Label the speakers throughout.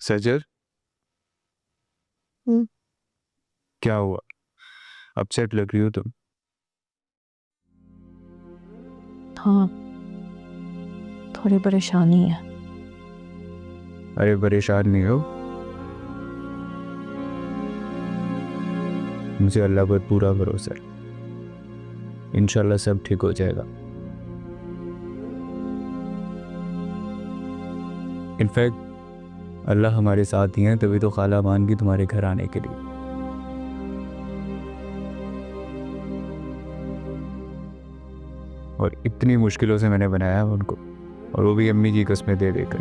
Speaker 1: सजर, क्या हुआ? अपसेट लग रही हो तुम।
Speaker 2: हाँ, थोड़ी परेशानी है।
Speaker 1: अरे परेशान नहीं हो, मुझे अल्लाह पर पूरा भरोसा है। इंशाल्लाह सब ठीक हो जाएगा। इनफैक्ट अल्लाह हमारे साथ ही है, तभी तो खाला मान की तुम्हारे घर आने के लिए। और इतनी मुश्किलों से मैंने बनाया है उनको, और वो भी अम्मी की कस्में दे देकर।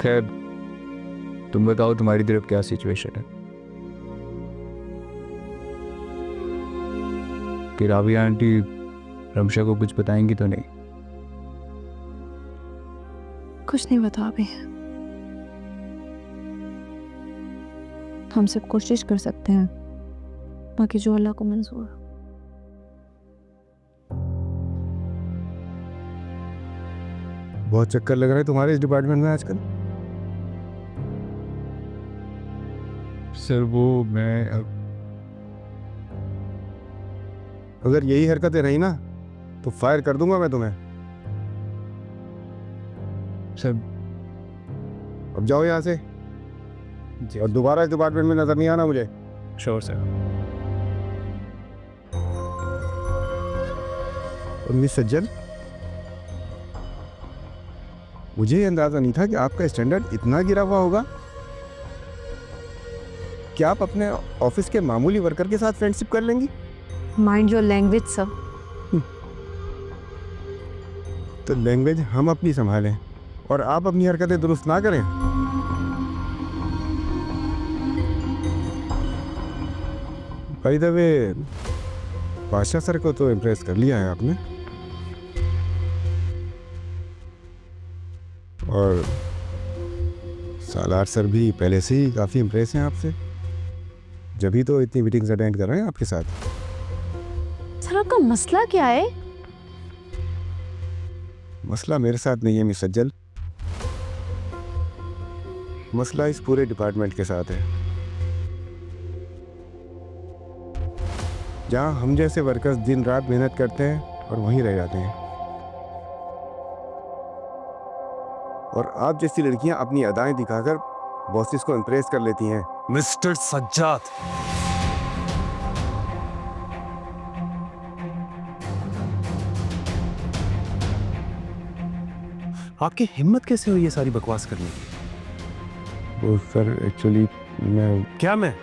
Speaker 1: खैर, तुम बताओ तुम्हारी तरफ क्या सिचुएशन है? कि राबिया आंटी रमशा को कुछ बताएंगी तो नहीं?
Speaker 2: कुछ नहीं बता अभी। हम सब कोशिश कर सकते हैं, बाकी जो अल्लाह को मंजूर।
Speaker 3: बहुत चक्कर लग रहा है तुम्हारे इस डिपार्टमेंट में आजकल।
Speaker 1: सर वो मैं
Speaker 3: अगर यही हरकतें रही ना तो फायर कर दूंगा मैं तुम्हें।
Speaker 1: सर
Speaker 3: अब जाओ यहाँ से, और दोबारा इस डिपार्टमेंट में नजर नहीं आना मुझे।
Speaker 1: Sure sir.
Speaker 3: और मिस सज्जल, मुझे अंदाजा नहीं था कि आपका स्टैंडर्ड इतना गिरा हुआ होगा। क्या आप अपने ऑफिस के मामूली वर्कर के साथ फ्रेंडशिप कर लेंगी?
Speaker 2: माइंड योर लैंग्वेज सब।
Speaker 3: तो लैंग्वेज हम अपनी संभालें और आप अपनी हरकतें दुरुस्त ना करें। बाय द वे, बादशाह सर को तो इम्प्रेस कर लिया है आपने, और सालार सर भी पहले से ही काफ़ी इम्प्रेस हैं आपसे, जभी तो इतनी मीटिंग्स अटेंड कर रहे हैं आपके साथ।
Speaker 2: सर आपका मसला क्या है?
Speaker 3: मसला मेरे साथ नहीं है मिस सज्जल, मसला इस पूरे डिपार्टमेंट के साथ है। जहां हम जैसे वर्कर्स दिन रात मेहनत करते हैं और वहीं रह जाते हैं, और आप जैसी लड़कियां अपनी अदाएं दिखाकर बॉसेस को इम्प्रेस कर लेती हैं।
Speaker 4: मिस्टर सज्जाद, आपकी हिम्मत कैसे हुई ये सारी बकवास करने की?
Speaker 3: वो सर एक्चुअली
Speaker 4: क्या मैं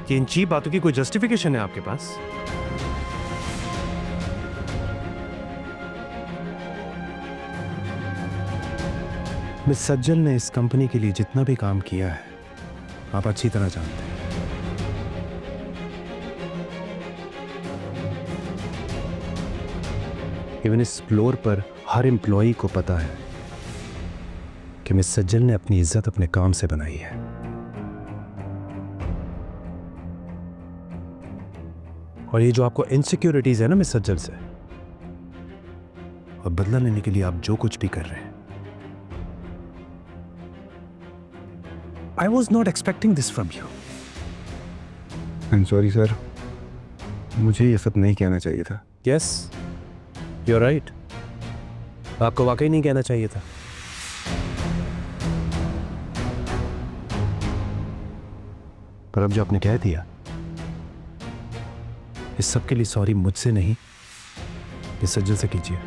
Speaker 4: कि इन चीप बातों की कोई जस्टिफिकेशन है आपके पास? मिस सज्जल ने इस कंपनी के लिए जितना भी काम किया है आप अच्छी तरह जानते हैं। इवन इस फ्लोर पर हर एम्प्लॉई को पता है कि मिस सज्जल ने अपनी इज्जत अपने काम से बनाई है। और ये जो आपको इनसिक्योरिटीज है ना मिस सज्जल से, और बदला लेने के लिए आप जो कुछ भी कर रहे हैं, I was not expecting this from you.
Speaker 3: I am sorry sir, मुझे ये सब नहीं कहना चाहिए था।
Speaker 4: Yes, you're right. आपको वाकई नहीं कहना चाहिए था। पर अब जो आपने कह दिया, इस सब के लिए सॉरी मुझसे नहीं, इस सज्जल से कीजिए।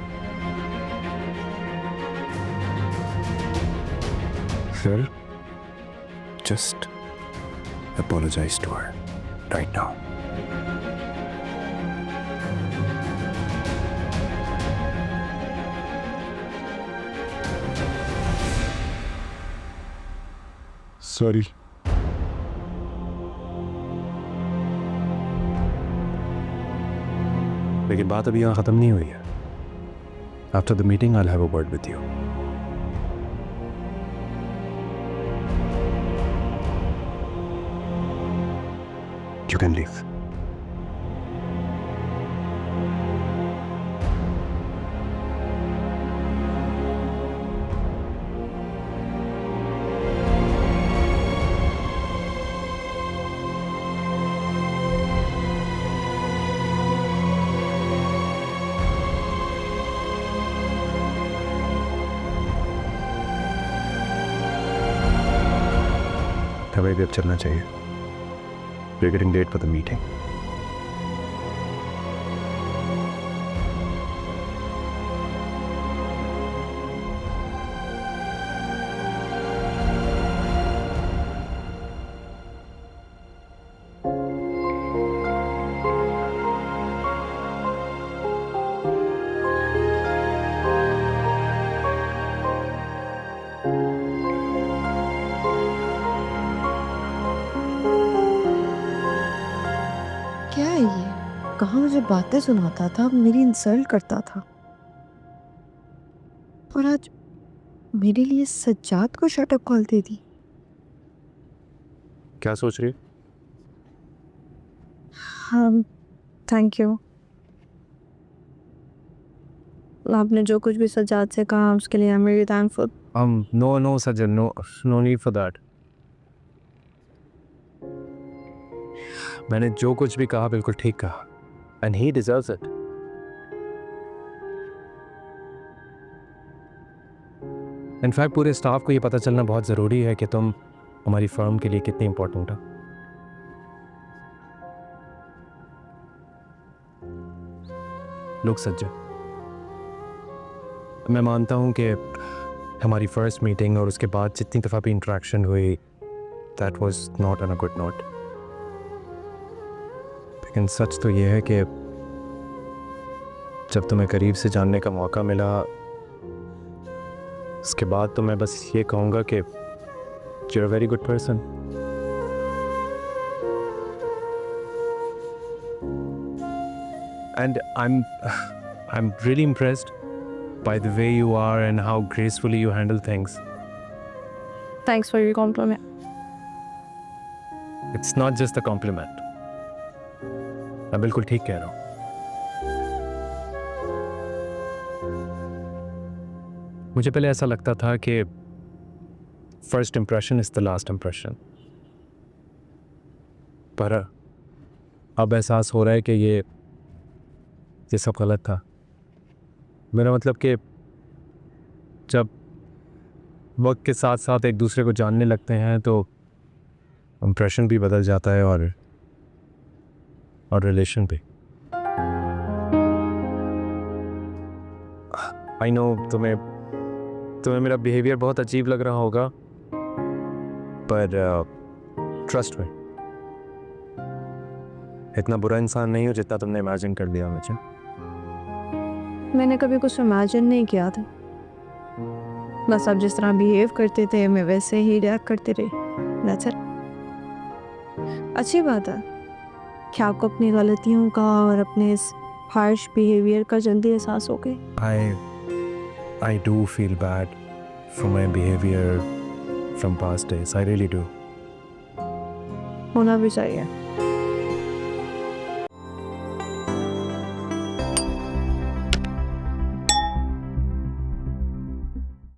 Speaker 3: Sir,
Speaker 4: Just apologize to her right now.
Speaker 3: Sorry.
Speaker 4: लेकिन बात अभी यहाँ खत्म नहीं हुई है। After the meeting, I'll have a word with you. You can leave. हमें भी अब चलना चाहिए। We're getting late for the meeting.
Speaker 2: क्या है ये? कहाँ मुझे बातें सुनाता था, अब मेरी इंसल्ट करता था। और आज मेरे लिए सज्जाद को शटअप कॉल दे दी।
Speaker 4: क्या सोच रही है?
Speaker 2: हाँ, थैंक यू। आपने जो कुछ भी सज्जाद से कहा उसके लिए I am very thankful.
Speaker 4: No, Sajjan, no need for that. मैंने जो कुछ भी कहा बिल्कुल ठीक कहा, and he deserves it. In fact, पूरे स्टाफ को ये पता चलना बहुत ज़रूरी है कि तुम हमारी फर्म के लिए कितनी इम्पोर्टेंट हो। लोग सज्जन, मैं मानता हूँ कि हमारी फर्स्ट मीटिंग और उसके बाद जितनी दफ़ा भी इंटरेक्शन हुई, that was not on a good note. लेकिन सच तो ये है कि जब तुम्हें करीब से जानने का मौका मिला, उसके बाद तो मैं बस ये कहूँगा कि you're a very good person. And I'm really impressed by the way you are and how gracefully you handle things.
Speaker 2: Thanks for your compliment.
Speaker 4: It's not just a compliment. मैं बिल्कुल ठीक कह रहा हूँ। मुझे पहले ऐसा लगता था कि first impression is the last impression, पर अब एहसास हो रहा है कि ये सब गलत था। मेरा मतलब कि जब वक्त के साथ साथ एक दूसरे को जानने लगते हैं तो इम्प्रेशन भी बदल जाता है और रिलेशन भी। आई नो तुम्हें मेरा बिहेवियर बहुत अजीब लग रहा होगा, पर ट्रस्ट में इतना बुरा इंसान नहीं हो जितना तुमने इमेजिन कर लिया मुझे।
Speaker 2: मैंने कभी कुछ इमेजिन नहीं किया था, बस आप जिस तरह बिहेव करते थे मैं वैसे ही रिएक्ट करती रही। That's it. अच्छी बात है कि आपको अपनी गलतियों का और अपने इस हार्श बिहेवियर का जल्दी एहसास हो गया।
Speaker 4: I do feel bad for my behavior from past days. I really do.
Speaker 2: होना भी चाहिए।